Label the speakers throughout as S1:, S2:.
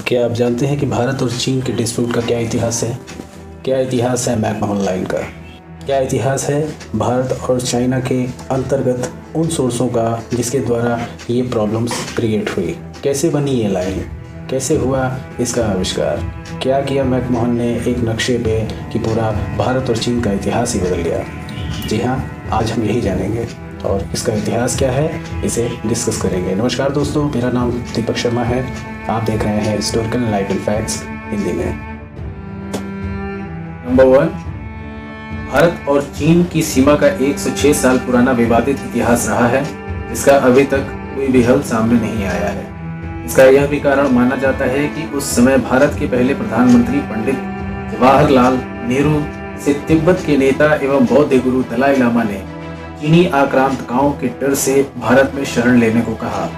S1: क्या आप जानते हैं कि भारत और चीन के डिस्प्यूट का क्या इतिहास है? क्या इतिहास है मैकमोहन लाइन का? क्या इतिहास है भारत और चाइना के अंतर्गत उन सोर्सों का जिसके द्वारा ये प्रॉब्लम्स क्रिएट हुई? कैसे बनी ये लाइन? कैसे हुआ इसका आविष्कार? क्या किया मैकमोहन ने एक नक्शे पे कि पूरा भारत और चीन का इतिहास ही बदल गया? जी हाँ, आज हम यही जानेंगे और इसका इतिहास क्या है इसे डिस्कस करेंगे। नमस्कार दोस्तों, मेरा नाम दीपक शर्मा है। आप देख रहे हैं हिस्टोरिकल एनलाइटेंड फैक्ट्स हिंदी में। नंबर 1, भारत और चीन की सीमा का 106 साल पुराना विवादित इतिहास रहा है, जिसका अभी तक कोई भी हल सामने नहीं आया है। इसका यह भी कारण माना जाता है कि उस समय भारत के पहले प्रधानमंत्री पंडित जवाहरलाल नेहरू से तिब्बत के नेता एवं बौद्ध गुरु दलाई लामा ने चीनी आक्रांतकाओं के डर से भारत में शरण लेने को कहा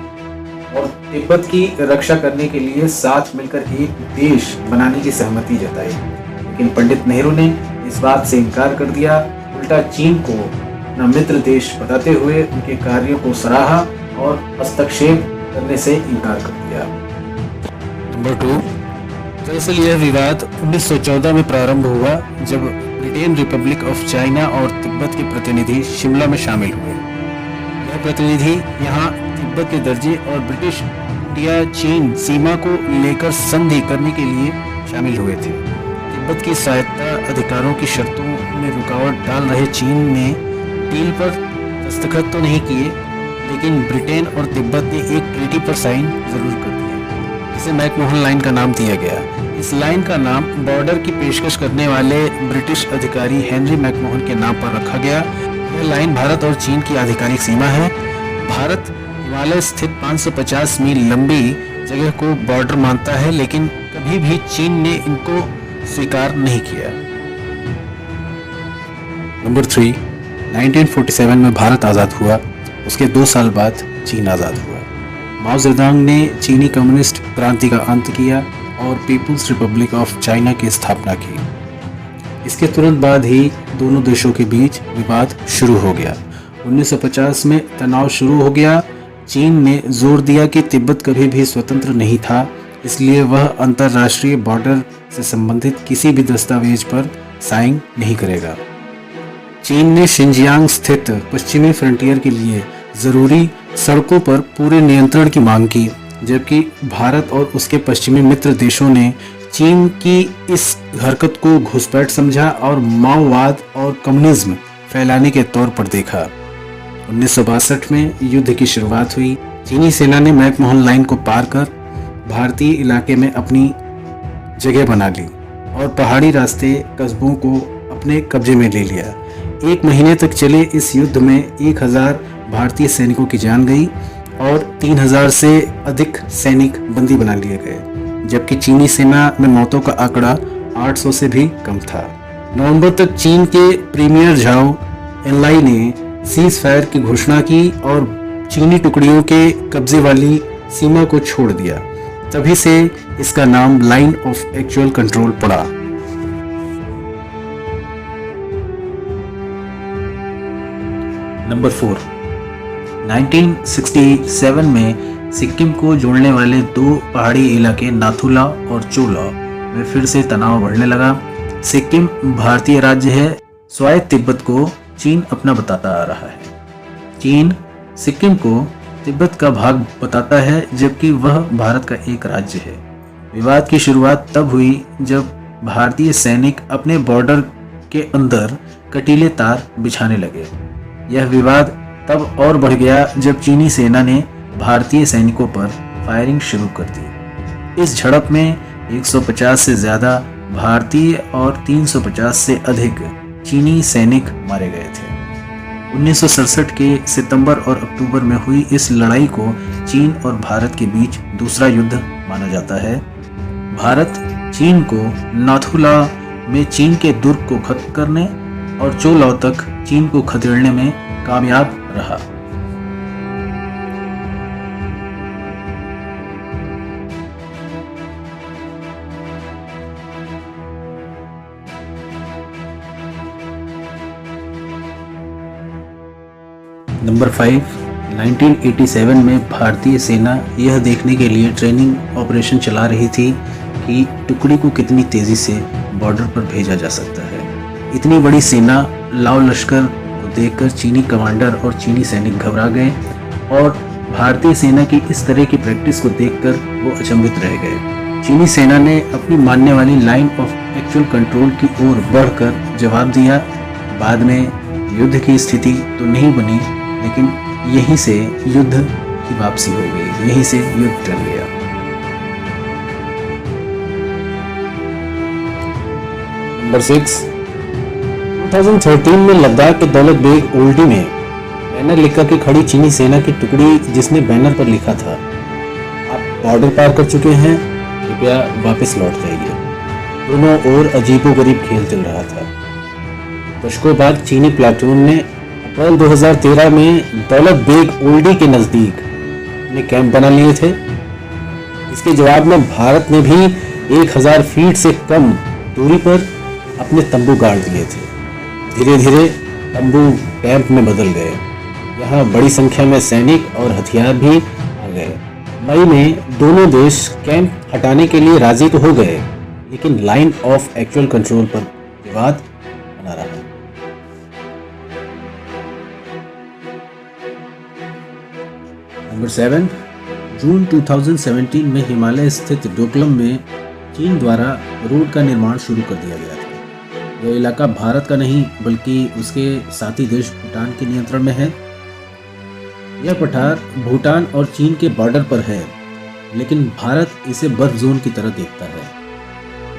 S1: और तिब्बत की रक्षा करने के लिए साथ मिलकर एक देश बनाने की सहमति जताई। लेकिन पंडित नेहरू ने इस बात से इनकार कर दिया, उल्टा चीन को अपना मित्र देश बताते हुए उनके कार्यों को सराहा और हस्तक्षेप करने से इनकार कर दिया।
S2: नंबर 2, दरअसल यह विवाद 1914 में प्रारंभ हुआ जब ब्रिटेन रिपब्लिक ऑफ चाइना और तिब्बत के प्रतिनिधि शिमला में शामिल हुए। यह प्रतिनिधि यहाँ तिब्बत के दर्जे और ब्रिटिश इंडिया चीन सीमा को लेकर संधि करने के लिए शामिल हुए थे। तिब्बत की स्वायत्तता अधिकारों की शर्तों में रुकावट डाल रहे चीन ने डील पर दस्तखत तो नहीं किए, लेकिन ब्रिटेन और तिब्बत ने एक ट्रीटी पर साइन जरूर कर दिया, जिसे मैकमोहन लाइन का नाम दिया गया। इस लाइन का नाम बॉर्डर की पेशकश करने वाले ब्रिटिश अधिकारी हेनरी मैकमोहन के नाम पर रखा गया। यह लाइन भारत और चीन की आधिकारिक सीमा है। भारत हिमालय स्थित 550 मील लंबी जगह को बॉर्डर मानता है, लेकिन कभी भी चीन ने इनको स्वीकार नहीं किया।
S1: नंबर 3, 1947 में भारत आज़ाद हुआ। उसके 2 साल बाद चीन आज़ाद हुआ। माओ जेडुंग ने चीनी कम्युनिस्ट क्रांति का अंत किया और पीपुल्स रिपब्लिक ऑफ चाइना की स्थापना की। इसके तुरंत बाद ही दोनों देशों के बीच विवाद शुरू हो गया। 1950 में तनाव शुरू हो गया। चीन ने जोर दिया कि तिब्बत कभी भी स्वतंत्र नहीं था, इसलिए वह अंतर्राष्ट्रीय बॉर्डर से संबंधित किसी भी दस्तावेज पर साइन नहीं करेगा। चीन ने शिनजियांग स्थित पश्चिमी फ्रंटियर के लिए जरूरी सड़कों पर पूरे नियंत्रण की मांग की, जबकि भारत और उसके पश्चिमी मित्र देशों ने चीन की इस हरकत को घुसपैठ समझा और माओवाद और कम्युनिज्म फैलाने के तौर पर देखा। 1962 में युद्ध की शुरुआत हुई। चीनी सेना ने मैकमोहन लाइन को पार कर भारतीय इलाके में अपनी जगह बना ली और पहाड़ी रास्ते कस्बों को अपने कब्जे में ले लिया। 1 महीने तक चले इस युद्ध में 1000 भारतीय सैनिकों की जान गई और 3000 से अधिक सैनिक बंदी बना लिए गए, जबकि चीनी सेना में मौतों का आंकड़ा 800 से भी कम था। नवंबर तक चीन के प्रीमियर झाओ एनलाई ने सीज फायर की घोषणा की और चीनी टुकड़ियों के कब्जे वाली सीमा को छोड़ दिया। तभी से इसका नाम लाइन ऑफ एक्चुअल कंट्रोल पड़ा। नंबर 4, 1967 में सिक्किम को जोड़ने वाले 2 पहाड़ी इलाके नाथुला और चोला में फिर से तनाव बढ़ने लगा। सिक्किम भारतीय राज्य है, स्वायत्त तिब्बत को चीन अपना बताता आ रहा है। चीन सिक्किम को तिब्बत का भाग बताता है, जबकि वह भारत का एक राज्य है। विवाद की शुरुआत तब हुई जब भारतीय सैनिक अपने बॉर्डर के अंदर कटीले तार बिछाने लगे। यह विवाद तब और बढ़ गया जब चीनी सेना ने भारतीय सैनिकों पर फायरिंग शुरू कर दी। इस झड़प में 150 से ज्यादा भारतीय और 350 से अधिक चीनी सैनिक मारे गए थे। 1967 के सितंबर और अक्टूबर में हुई इस लड़ाई को चीन और भारत के बीच दूसरा युद्ध माना जाता है। भारत चीन को नाथुला में चीन के दुर्ग को खत्म करने और चोलाव तक चीन को खदेड़ने में कामयाब रहा। नंबर 5, 1987 में भारतीय सेना यह देखने के लिए ट्रेनिंग ऑपरेशन चला रही थी कि टुकड़ी को कितनी तेज़ी से बॉर्डर पर भेजा जा सकता है। इतनी बड़ी सेना लाओ लश्कर को देखकर चीनी कमांडर और चीनी सैनिक घबरा गए और भारतीय सेना की इस तरह की प्रैक्टिस को देखकर वो अचंभित रह गए। चीनी सेना ने अपनी मानने वाली लाइन ऑफ एक्चुअल कंट्रोल की ओर बढ़कर जवाब दिया। बाद में युद्ध की स्थिति तो नहीं बनी, लेकिन यहीं से युद्ध की वापसी हो गई, यहीं से युद्ध टल गया।
S2: नंबर 6, 2013 में लद्दाख के दौलत बेग ओल्डी में बैनर लेकर के खड़ी चीनी सेना की टुकड़ी, जिसने बैनर पर लिखा था, आप बॉर्डर पार कर चुके हैं, कृपया वापस लौट जाइए। दोनों ओर अजीबोगरीब खेल चल रहा था। दशकों बाद चीनी प्लाटून ने अप्रैल 2013 में दौलत बेग ओल्डी के नज़दीक अपने कैंप बना लिए थे। इसके जवाब में भारत ने भी 1000 फीट से कम दूरी पर अपने तंबू गाड़ दिए थे। धीरे धीरे तंबू कैंप में बदल गए। यहाँ बड़ी संख्या में सैनिक और हथियार भी आ गए। मई में दोनों देश कैंप हटाने के लिए राजी तो हो गए, लेकिन लाइन ऑफ एक्चुअल कंट्रोल पर विवाद बना रहा।
S1: नंबर 7, जून 2017 में हिमालय स्थित डोकलम में चीन द्वारा रोड का निर्माण शुरू कर दिया गया था। यह इलाका भारत का नहीं बल्कि उसके साथी देश भूटान के नियंत्रण में है। यह पठार भूटान और चीन के बॉर्डर पर है, लेकिन भारत इसे बर्फ जोन की तरह देखता है,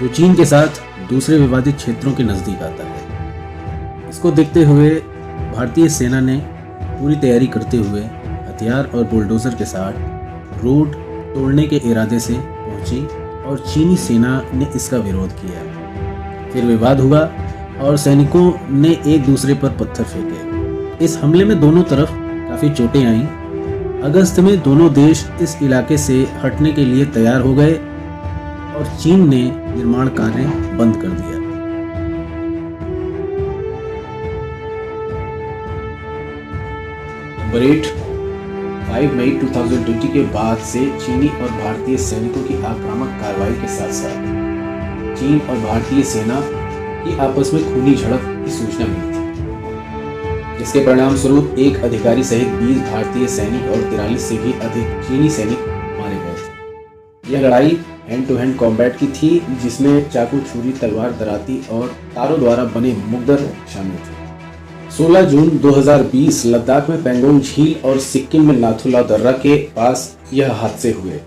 S1: जो चीन के साथ दूसरे विवादित क्षेत्रों के नज़दीक आता है। इसको देखते हुए भारतीय सेना ने पूरी तैयारी करते हुए हथियार और बुलडोजर के साथ रोड तोड़ने के इरादे से पहुंची और चीनी सेना ने इसका विरोध किया। फिर विवाद हुआ और सैनिकों ने एक दूसरे पर पत्थर फेंके। इस हमले में दोनों तरफ काफ़ी चोटें आईं। अगस्त में दोनों देश इस इलाके से हटने के लिए तैयार हो गए और चीन ने निर्माण कार्य बंद कर दिया। नंबर 8, 5 मई 2020 के बाद से चीनी और भारतीय सैनिकों की आक्रामक कार्रवाई के साथ साथ चीन और भारतीय सेना की आपस में खूनी झड़प की सूचना मिली थी, जिसके परिणाम स्वरूप एक अधिकारी सहित 20 भारतीय सैनिक और 43 से भी अधिक चीनी सैनिक मारे गए थे। यह लड़ाई हैंड टू हैंड कॉम्बैट की थी, जिसमें चाकू, छुरी, तलवार, दराती और तारों द्वारा बने मुग्दर शामिल थे। 16 जून 2020 लद्दाख में पेंगोंग झील और सिक्किम में नाथुला दर्रा के पास यह हादसे हुए,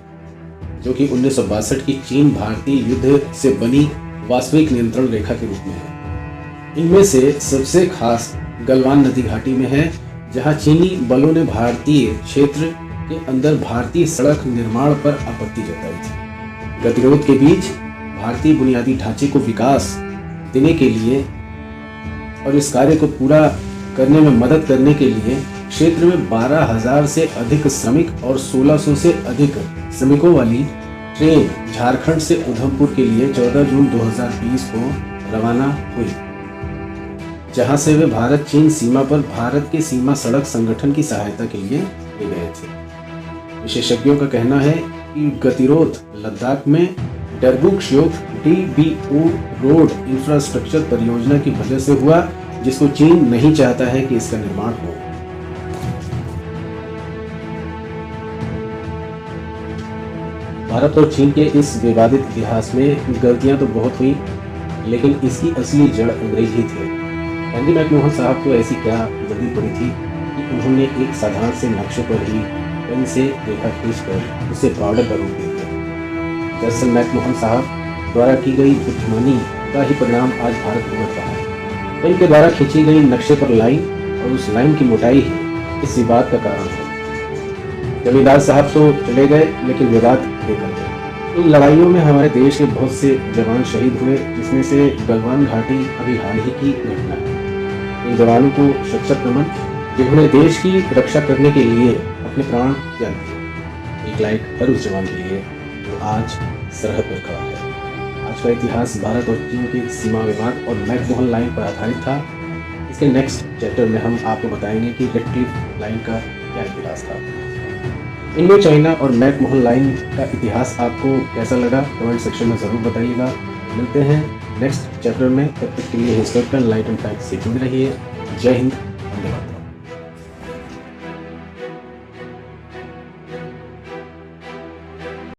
S1: जो कि 1962 की चीन भारतीय युद्ध से बनी वास्तविक नियंत्रण रेखा के रूप में है। इनमें से सबसे खास गलवान नदी घाटी में है, जहां चीनी बलों ने भारतीय क्षेत्र के अंदर भारतीय सड़क निर्माण पर आपत्ति जताई थी। गतिरोध के बीच भारतीय बुनियादी ढांचे को विकास देने के लिए और इस कार्य को पूरा करने में मदद करने के लिए क्षेत्र में 12,000 से अधिक श्रमिक और 1600 से अधिक श्रमिकों वाली ट्रेन झारखंड से उधमपुर के लिए 14 जून 2020 को रवाना हुई, जहां से वे भारत चीन सीमा पर भारत के सीमा सड़क संगठन की सहायता के लिए ले गए थे। विशेषज्ञों का कहना है कि गतिरोध लद्दाख में डरबुक-श्योक DBO रोड इंफ्रास्ट्रक्चर परियोजना की वजह से हुआ, जिसको चीन नहीं चाहता है कि इसका निर्माण हो। भारत और चीन के इस विवादित इतिहास में गलतियां तो बहुत हुई, लेकिन इसकी असली जड़ अंग्रेज ही थे। हेनरी मैकमोहन साहब को ऐसी क्या जल्दी पड़ी थी कि उन्होंने एक साधारण से नक्शे पर ही पेन से रेखा खींचकर उसे बॉर्डर पर रोक दिया। दरअसल मैकमोहन साहब द्वारा की गई बुद्धिमानी का ही परिणाम आज भारत भुगत रहा है। पेन के द्वारा खींची गई नक्शे पर लाइन और उस लाइन की मोटाई ही इस विवाद का कारण है। जमींदार साहब तो चले गए, लेकिन विवाद बेकार गए। इन लड़ाइयों में हमारे देश के बहुत से जवान शहीद हुए, जिसमें से गलवान घाटी अभी हाल ही की घटना है। इन जवानों को शत-शत नमन, जिन्होंने देश की रक्षा करने के लिए अपने प्राण त्याग दिए। एक लाइक हर उस जवान के लिए जो आज सरहद पर खड़ा है। आज का इतिहास भारत और चीन के सीमा विवाद और मैकमोहन लाइन पर आधारित था। इसके नेक्स्ट चैप्टर में हम आपको बताएंगे कि रेड क्लिफ लाइन का क्या इतिहास था। इंडो चाइना और मैकमोहन लाइन का इतिहास आपको कैसा लगा कमेंट सेक्शन में ज़रूर बताइएगा। मिलते हैं नेक्स्ट चैप्टर में, तब तक के लिए हिस्टोरिकल लाइट एंड फैक्ट से जुड़े रहिए। जय हिंद, धन्यवाद।